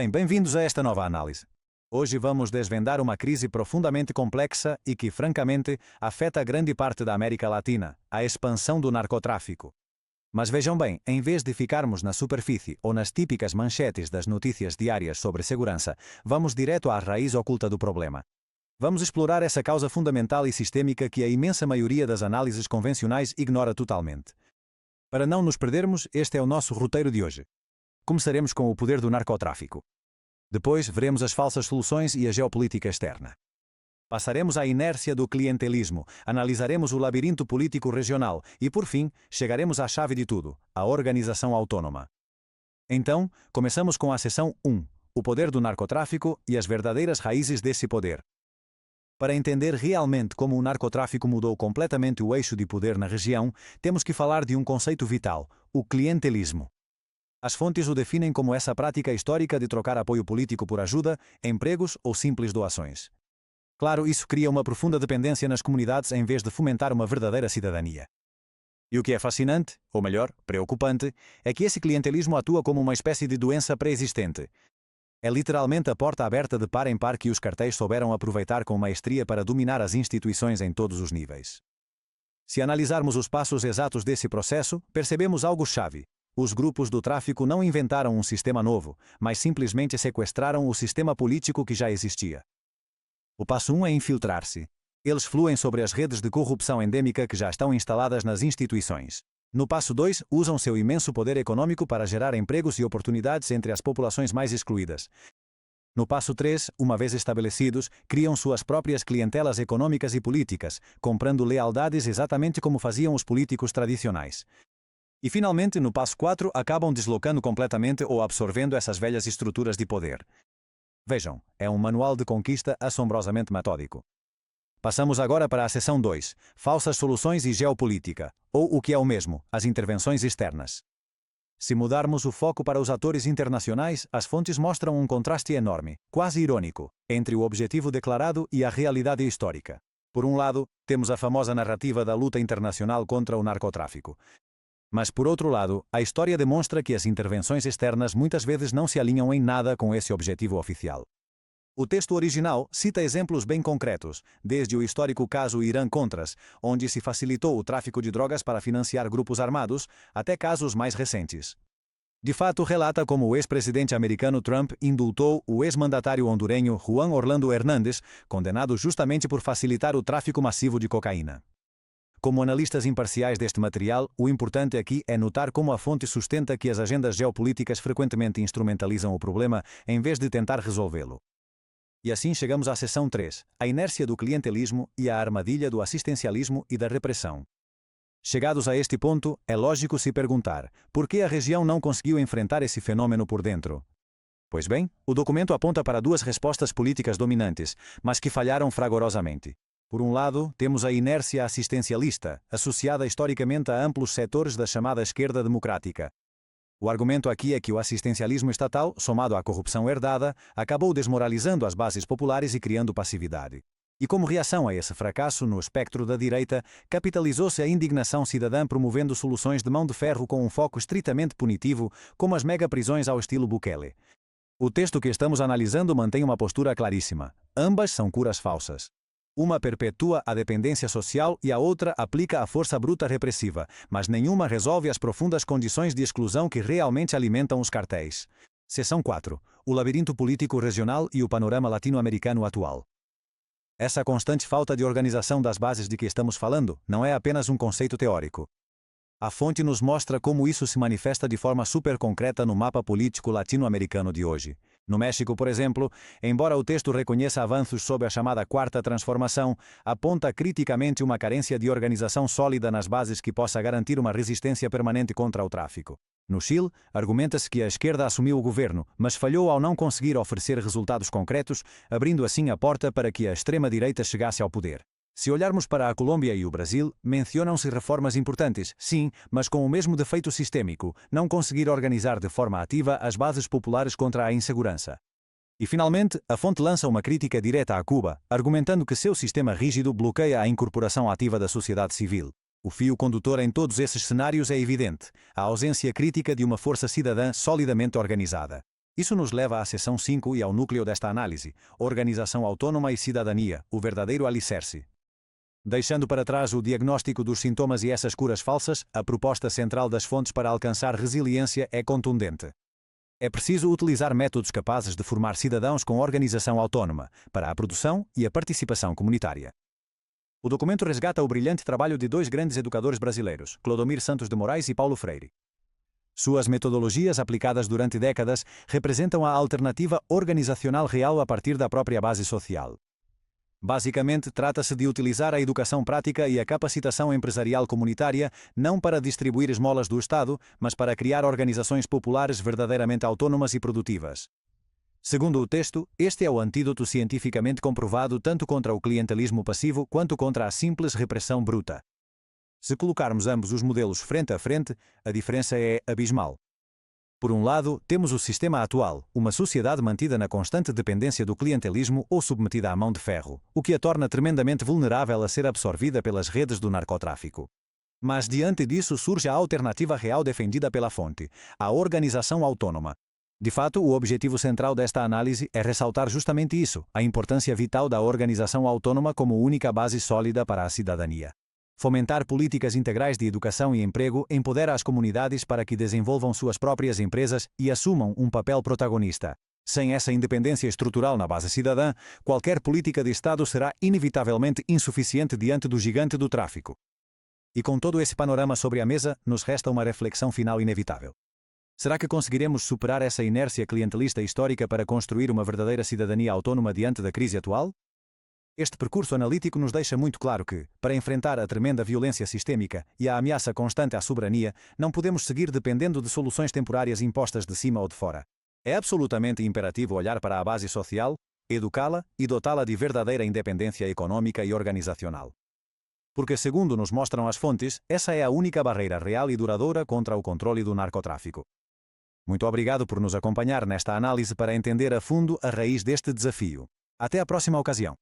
Bem-vindos a esta nova análise. Hoje vamos desvendar uma crise profundamente complexa e que, francamente, afeta grande parte da América Latina, a expansão do narcotráfico. Mas vejam bem, em vez de ficarmos na superfície ou nas típicas manchetes das notícias diárias sobre segurança, vamos direto à raiz oculta do problema. Vamos explorar essa causa fundamental e sistêmica que a imensa maioria das análises convencionais ignora totalmente. Para não nos perdermos, este é o nosso roteiro de hoje. Começaremos com o poder do narcotráfico. Depois, veremos as falsas soluções e a geopolítica externa. Passaremos à inércia do clientelismo, analisaremos o labirinto político regional e, por fim, chegaremos à chave de tudo, a organização autônoma. Então, começamos com a seção 1, o poder do narcotráfico e as verdadeiras raízes desse poder. Para entender realmente como o narcotráfico mudou completamente o eixo de poder na região, temos que falar de um conceito vital, o clientelismo. As fontes o definem como essa prática histórica de trocar apoio político por ajuda, empregos ou simples doações. Claro, isso cria uma profunda dependência nas comunidades em vez de fomentar uma verdadeira cidadania. E o que é fascinante, ou melhor, preocupante, é que esse clientelismo atua como uma espécie de doença pré-existente. É literalmente a porta aberta de par em par que os cartéis souberam aproveitar com maestria para dominar as instituições em todos os níveis. Se analisarmos os passos exatos desse processo, percebemos algo chave. Os grupos do tráfico não inventaram um sistema novo, mas simplesmente sequestraram o sistema político que já existia. O passo 1 é infiltrar-se. Eles fluem sobre as redes de corrupção endêmica que já estão instaladas nas instituições. No passo 2, usam seu imenso poder econômico para gerar empregos e oportunidades entre as populações mais excluídas. No passo 3, uma vez estabelecidos, criam suas próprias clientelas econômicas e políticas, comprando lealdades exatamente como faziam os políticos tradicionais. E finalmente, no passo 4, acabam deslocando completamente ou absorvendo essas velhas estruturas de poder. Vejam, é um manual de conquista assombrosamente metódico. Passamos agora para a seção 2, falsas soluções e geopolítica, ou o que é o mesmo, as intervenções externas. Se mudarmos o foco para os atores internacionais, as fontes mostram um contraste enorme, quase irônico, entre o objetivo declarado e a realidade histórica. Por um lado, temos a famosa narrativa da luta internacional contra o narcotráfico. Mas, por outro lado, a história demonstra que as intervenções externas muitas vezes não se alinham em nada com esse objetivo oficial. O texto original cita exemplos bem concretos, desde o histórico caso Irã-Contras, onde se facilitou o tráfico de drogas para financiar grupos armados, até casos mais recentes. De fato, relata como o ex-presidente americano Trump indultou o ex-mandatário hondurenho Juan Orlando Hernández, condenado justamente por facilitar o tráfico massivo de cocaína. Como analistas imparciais deste material, o importante aqui é notar como a fonte sustenta que as agendas geopolíticas frequentemente instrumentalizam o problema em vez de tentar resolvê-lo. E assim chegamos à seção 3, a inércia do clientelismo e a armadilha do assistencialismo e da repressão. Chegados a este ponto, é lógico se perguntar, por que a região não conseguiu enfrentar esse fenômeno por dentro? Pois bem, o documento aponta para duas respostas políticas dominantes, mas que falharam fragorosamente. Por um lado, temos a inércia assistencialista, associada historicamente a amplos setores da chamada esquerda democrática. O argumento aqui é que o assistencialismo estatal, somado à corrupção herdada, acabou desmoralizando as bases populares e criando passividade. E como reação a esse fracasso no espectro da direita, capitalizou-se a indignação cidadã promovendo soluções de mão de ferro com um foco estritamente punitivo, como as mega-prisões ao estilo Bukele. O texto que estamos analisando mantém uma postura claríssima. Ambas são curas falsas. Uma perpetua a dependência social e a outra aplica a força bruta repressiva, mas nenhuma resolve as profundas condições de exclusão que realmente alimentam os cartéis. Seção 4. O labirinto político regional e o panorama latino-americano atual. Essa constante falta de organização das bases de que estamos falando não é apenas um conceito teórico. A fonte nos mostra como isso se manifesta de forma super concreta no mapa político latino-americano de hoje. No México, por exemplo, embora o texto reconheça avanços sob a chamada Quarta Transformação, aponta criticamente uma carência de organização sólida nas bases que possa garantir uma resistência permanente contra o tráfico. No Chile, argumenta-se que a esquerda assumiu o governo, mas falhou ao não conseguir oferecer resultados concretos, abrindo assim a porta para que a extrema-direita chegasse ao poder. Se olharmos para a Colômbia e o Brasil, mencionam-se reformas importantes, sim, mas com o mesmo defeito sistêmico, não conseguir organizar de forma ativa as bases populares contra a insegurança. E finalmente, a fonte lança uma crítica direta a Cuba, argumentando que seu sistema rígido bloqueia a incorporação ativa da sociedade civil. O fio condutor em todos esses cenários é evidente, a ausência crítica de uma força cidadã solidamente organizada. Isso nos leva à seção 5 e ao núcleo desta análise: organização autônoma e cidadania, o verdadeiro alicerce. Deixando para trás o diagnóstico dos sintomas e essas curas falsas, a proposta central das fontes para alcançar resiliência é contundente. É preciso utilizar métodos capazes de formar cidadãos com organização autónoma, para a produção e a participação comunitária. O documento resgata o brilhante trabalho de dois grandes educadores brasileiros, Clodomir Santos de Moraes e Paulo Freire. Suas metodologias aplicadas durante décadas representam a alternativa organizacional real a partir da própria base social. Basicamente, trata-se de utilizar a educação prática e a capacitação empresarial comunitária não para distribuir esmolas do Estado, mas para criar organizações populares verdadeiramente autônomas e produtivas. Segundo o texto, este é o antídoto cientificamente comprovado tanto contra o clientelismo passivo quanto contra a simples repressão bruta. Se colocarmos ambos os modelos frente a frente, a diferença é abismal. Por um lado, temos o sistema atual, uma sociedade mantida na constante dependência do clientelismo ou submetida à mão de ferro, o que a torna tremendamente vulnerável a ser absorvida pelas redes do narcotráfico. Mas diante disso surge a alternativa real defendida pela fonte, a organização autônoma. De fato, o objetivo central desta análise é ressaltar justamente isso, a importância vital da organização autônoma como única base sólida para a cidadania. Fomentar políticas integrais de educação e emprego empodera as comunidades para que desenvolvam suas próprias empresas e assumam um papel protagonista. Sem essa independência estrutural na base cidadã, qualquer política de Estado será inevitavelmente insuficiente diante do gigante do tráfico. E com todo esse panorama sobre a mesa, nos resta uma reflexão final inevitável. Será que conseguiremos superar essa inércia clientelista histórica para construir uma verdadeira cidadania autônoma diante da crise atual? Este percurso analítico nos deixa muito claro que, para enfrentar a tremenda violência sistêmica e a ameaça constante à soberania, não podemos seguir dependendo de soluções temporárias impostas de cima ou de fora. É absolutamente imperativo olhar para a base social, educá-la e dotá-la de verdadeira independência econômica e organizacional. Porque, segundo nos mostram as fontes, essa é a única barreira real e duradoura contra o controle do narcotráfico. Muito obrigado por nos acompanhar nesta análise para entender a fundo a raiz deste desafio. Até a próxima ocasião.